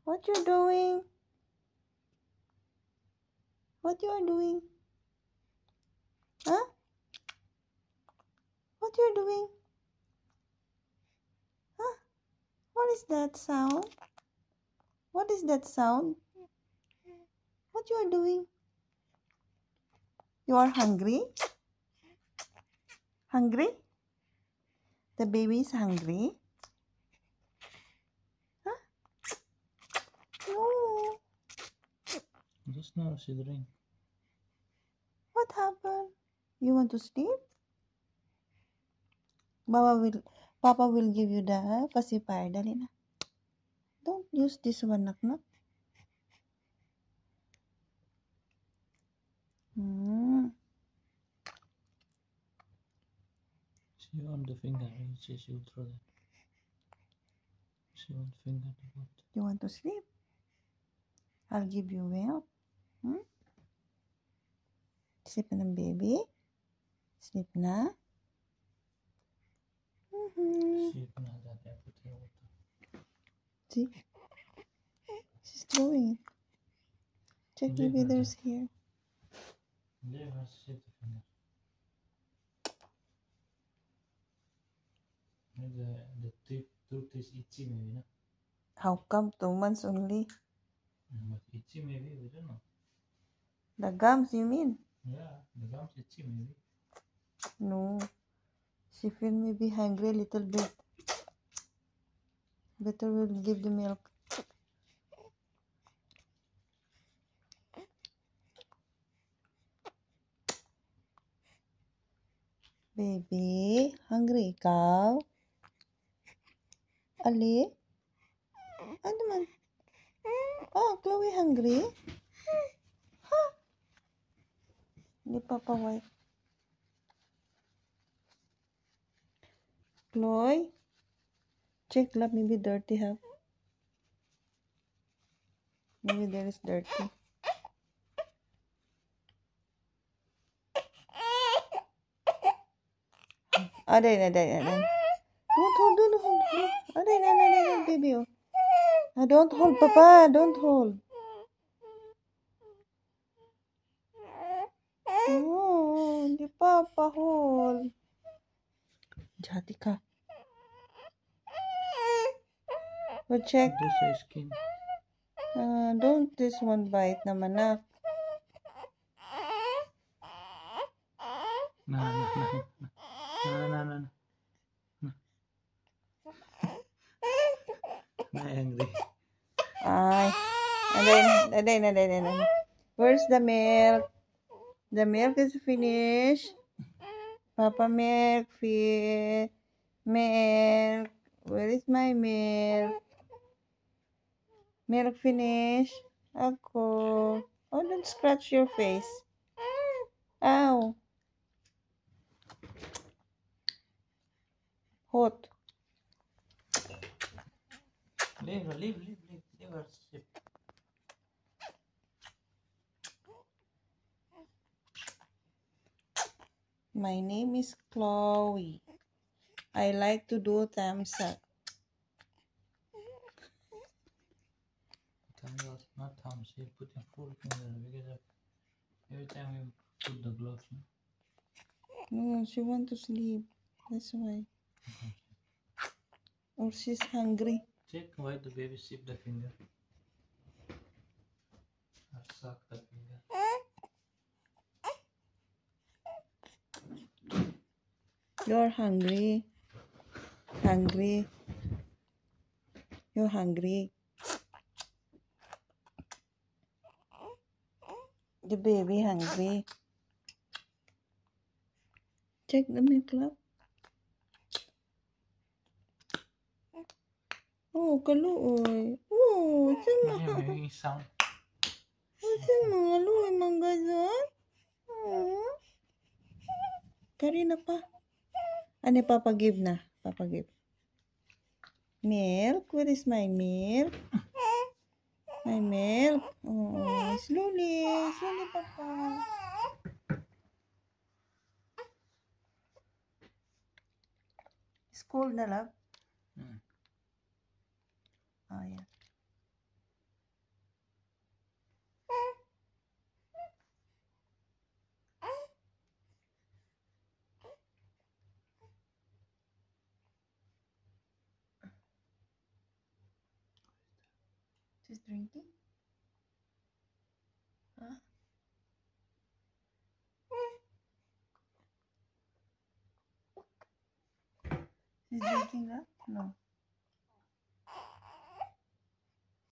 What you doing? What you are doing? Huh? What you are doing? Huh? What is that sound? What is that sound? What you are doing? You are hungry? Hungry? The baby is hungry? Huh? No. Just now she drink. What happened? You want to sleep? Papa will give you the pacifier. Dali na. Don't use this one, nak. She want the finger. She will throw that. She want finger to put. You want to sleep? I'll give you milk. Sleep na ng baby. Sleep na. She put that. I put her water. See? She's throwing it. Check maybe there's here. Leave her shape the finger. The tooth is itchy maybe, no? How come 2 months only? But itchy maybe, we don't know. The gums, you mean? Yeah, the gums itchy maybe. No. She feel maybe hungry a little bit. Better we'll give the milk. Baby, hungry ikaw? Ali? Ano man? Oh, Chloe hungry? Huh? Hindi Papa white. Chloe? Check lab, maybe dirty have. Maybe there is dirty. Aday. Don't hold. Aday, baby. Don't hold, Papa. Don't hold. Oh, hindi Papa hold. Jati ka. We'll check. This is skin. Don't this one bite naman, nak. No. Not angry. Ay. Aday. Where's the milk? The milk is finished. Papa milk. Milk. Where is my milk? Milk finished. Ako. Oh, don't scratch your face. Ow. Hot. Leave her shape. My name is Chloe. I like to do thumbs up. Thumbs up, not thumbs. You put your full finger because every time you put the gloves. No, she want to sleep. That's why. Or she's hungry. Check why the baby sip the finger. Or suck the finger. You're hungry. You're hungry. The baby hungry. Check the milk lab. Oh, kaluoy. Oh, Maybe sound. mga luoy, manggazon. Oh. Karina pa. Ano Papa give na? Papa give. Milk? Where is my milk? My milk? Oh, slowly, Papa. It's cold na, love? Oh, yeah. She's drinking? Huh? She's drinking that? No.